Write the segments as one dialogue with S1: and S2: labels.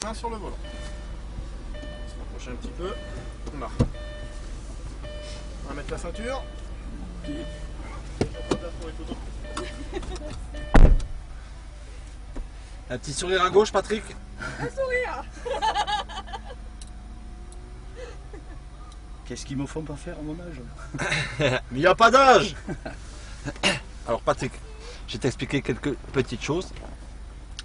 S1: main sur le volant. On se rapprocher un petit peu. Là. On va mettre la ceinture.
S2: Un petit sourire à gauche, Patrick.
S3: Un sourire.
S4: Qu'est-ce qu'ils me font pas faire à mon âge?
S2: Mais il n'y a pas d'âge. Alors Patrick, je vais t'expliquer quelques petites choses.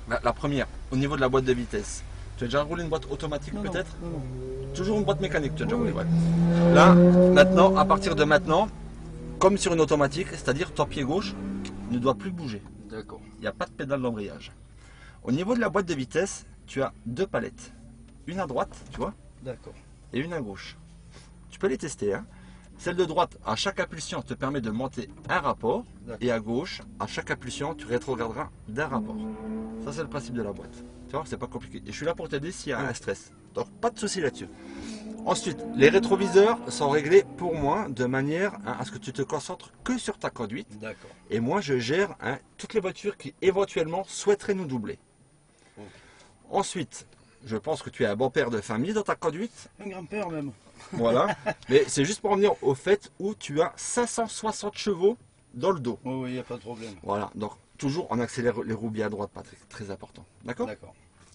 S2: La première, au niveau de la boîte de vitesse. Tu as déjà roulé une boîte automatique peut-être?
S4: Non.
S2: Toujours une boîte mécanique, tu as déjà roulé, ouais. Là, maintenant, à partir de maintenant, comme sur une automatique, c'est-à-dire ton pied gauche ne doit plus bouger.
S4: D'accord.
S2: Il n'y a pas de pédale d'embrayage. Au niveau de la boîte de vitesse, tu as deux palettes. Une à droite, tu vois,
S4: D'accord.
S2: et une à gauche. Tu peux les tester, hein. Celle de droite, à chaque impulsion, te permet de monter un rapport. Et à gauche, à chaque impulsion, tu rétrograderas d'un rapport. Ça, c'est le principe de la boîte. Tu vois, c'est pas compliqué. Et je suis là pour t'aider s'il y a un stress. Donc, pas de souci là-dessus. Ensuite, les rétroviseurs sont réglés pour moi de manière à ce que tu te concentres que sur ta conduite.
S4: D'accord.
S2: Et moi, je gère toutes les voitures qui éventuellement souhaiteraient nous doubler.
S4: Ok.
S2: Ensuite, je pense que tu es un bon père de famille dans ta conduite.
S4: Un grand-père même.
S2: Voilà. Mais c'est juste pour revenir au fait où tu as 560 chevaux dans le dos.
S4: Oui, il n'y a pas de problème.
S2: Voilà. Donc, toujours on accélère les roues bien à droite, Patrick. Très important. D'accord?
S4: D'accord.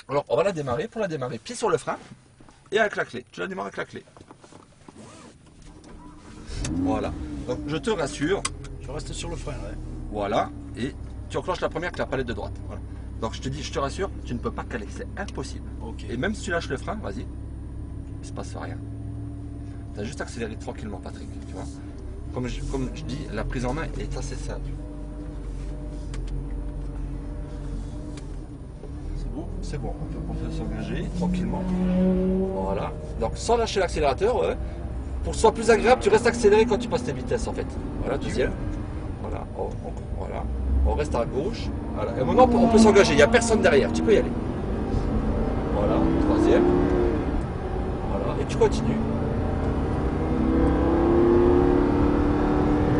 S2: Alors, on va la démarrer. Pour la démarrer, pied sur le frein et avec la clé. Tu la démarres avec la clé. Voilà. Donc, je te rassure.
S4: Je reste sur le frein, ouais.
S2: Voilà. Et tu enclenches la première avec la palette de droite. Voilà. Donc, je te dis, je te rassure, tu ne peux pas caler. C'est impossible.
S4: Ok.
S2: Et même si tu lâches le frein, vas-y. Il se passe rien. Tu as juste accéléré tranquillement, Patrick. Tu vois. Comme je dis, la prise en main est assez simple.
S4: C'est bon?
S2: C'est bon, on peut s'engager tranquillement. Voilà. Donc sans lâcher l'accélérateur, ouais. Pour que ce soit plus agréable, tu restes accéléré quand tu passes tes vitesses en fait. Voilà, deuxième. Voilà. Voilà. On reste à gauche. Voilà. Et maintenant on peut s'engager, il n'y a personne derrière, tu peux y aller. Voilà, troisième. Voilà. Et tu continues.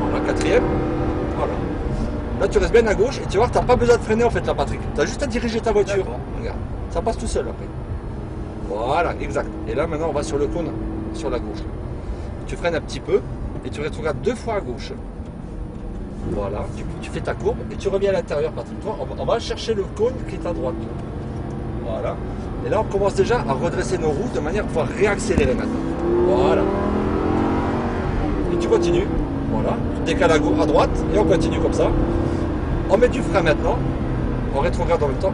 S2: Voilà, quatrième. Voilà. Là tu restes bien à gauche et tu vas voir que tu n'as pas besoin de freiner en fait là, Patrick. Tu as juste à diriger ta voiture. Regarde, ça passe tout seul après. Voilà, exact. Et là maintenant on va sur le cône, sur la gauche. Tu freines un petit peu et tu rétrogrades deux fois à gauche. Voilà, tu fais ta courbe et tu reviens à l'intérieur, Patrick. Toi, on va chercher le cône qui est à droite. Voilà. Et là on commence déjà à redresser nos roues de manière à pouvoir réaccélérer maintenant. Voilà. Et tu continues. Voilà, tu décales à droite et on continue comme ça. On met du frein maintenant, on rétrograde en même temps.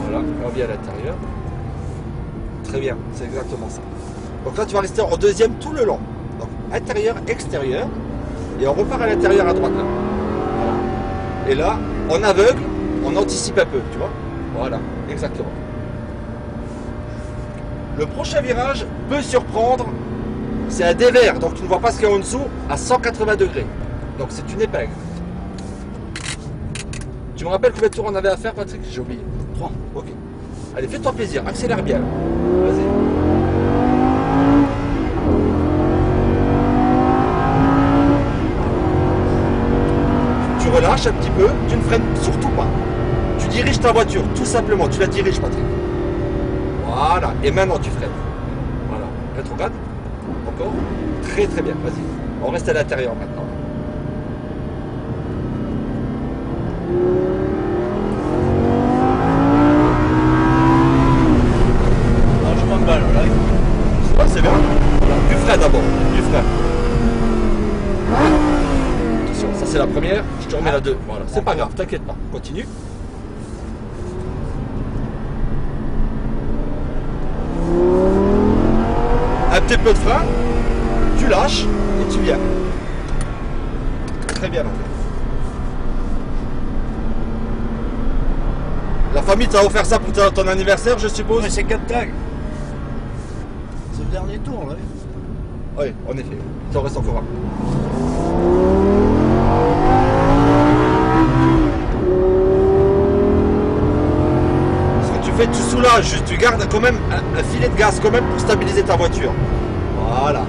S2: Voilà, on revient à l'intérieur. Très bien, c'est exactement ça. Donc là tu vas rester en deuxième tout le long. Donc intérieur, extérieur. Et on repart à l'intérieur à droite là. Voilà. Et là, en aveugle, on anticipe un peu, tu vois. Voilà, exactement. Le prochain virage peut surprendre. C'est un dévers, donc tu ne vois pas ce qu'il y a en dessous à 180 degrés. Donc c'est une épingle. Tu me rappelles combien de tours on avait à faire, Patrick? J'ai oublié. 3. Ok. Allez, fais-toi plaisir, accélère bien. Vas-y. Tu relâches un petit peu, tu ne freines surtout pas. Tu diriges ta voiture, tout simplement. Tu la diriges, Patrick. Voilà. Et maintenant, tu freines. Voilà. Rétrograde. Encore. Très très bien. Vas-y. On reste à l'intérieur maintenant.
S4: Je m'emballe là.
S2: C'est bien. Voilà. Du frein d'abord. Du frein. Attention, ça c'est la première. Je te remets la deux. Voilà. C'est pas grave, t'inquiète pas. Continue. Un petit peu de frein. Tu lâches et tu viens. Très bien. La famille t'a offert ça pour ton anniversaire, je suppose?
S4: Ouais, c'est 4 tags. C'est le dernier tour là.
S2: Oui, en effet. Il t'en reste encore un. Ce que tu fais, tu soulages, juste, tu gardes quand même un filet de gaz quand même pour stabiliser ta voiture. Voilà.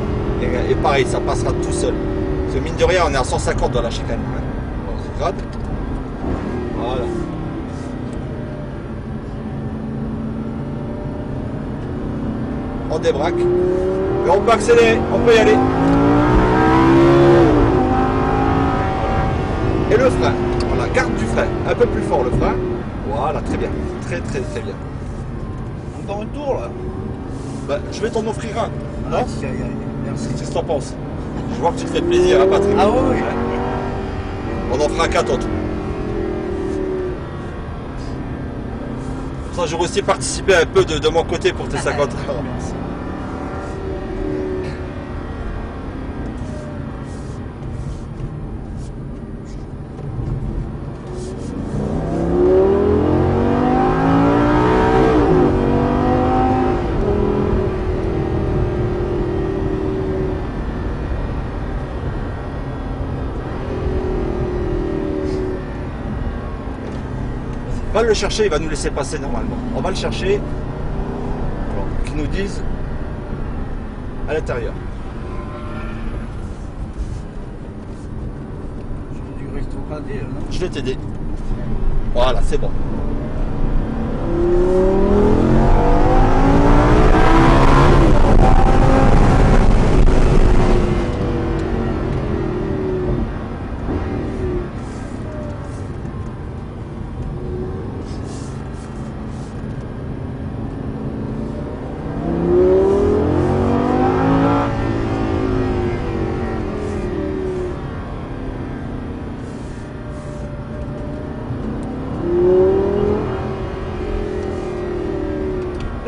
S2: Et pareil, ça passera tout seul. Parce que mine de rien, on est à 150 dans la chicane. On se grade. Voilà. on débraque. Et on peut accélérer, on peut y aller. Et le frein, voilà, garde du frein, un peu plus fort le frein. Voilà, très bien, très bien.
S4: Encore un tour là.
S2: Bah, je vais t'en offrir un. Non?
S4: Aïe, aïe, aïe. Merci.
S2: Qu'est-ce que t'en penses? Je vois que tu te fais plaisir, hein, Patrick?
S4: Ah oui, oui.
S2: On en fera 4 autres. Comme ça, j'aurais aussi participé un peu de mon côté pour tes 50.
S4: Merci.
S2: Va le chercher, il va nous laisser passer normalement. On va le chercher. Alors, qu'ils nous disent à l'intérieur.
S4: J'ai du rétrogradé là, non?
S2: Je vais t'aider. Voilà, c'est bon.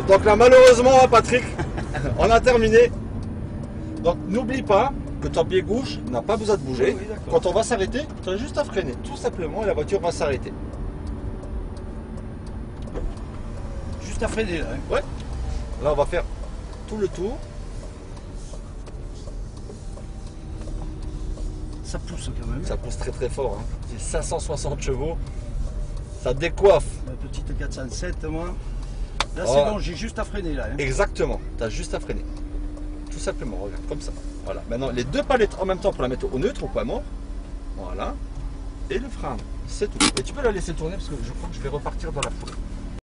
S2: Donc là, malheureusement, hein, Patrick, on a terminé. Donc n'oublie pas que ton pied gauche n'a pas besoin de bouger.
S4: Oui, d'accord.
S2: Quand on va s'arrêter, tu as juste à freiner, tout simplement, et la voiture va s'arrêter.
S4: Juste à freiner là. Hein.
S2: Ouais. Là, on va faire tout le tour.
S4: Ça pousse quand même.
S2: Ça pousse très très fort. Hein. C'est 560 chevaux. Ça décoiffe.
S4: Ma petite 407, moi. Là,
S2: Oh.
S4: c'est bon, j'ai juste à freiner là. Hein.
S2: Exactement. Tu as juste à freiner. Tout simplement, regarde, comme ça. Voilà. Maintenant, les deux palettes en même temps pour la mettre au neutre, au point mort. Voilà. Et le frein. C'est tout. Et tu peux la laisser tourner parce que je crois que je vais repartir dans la foulée.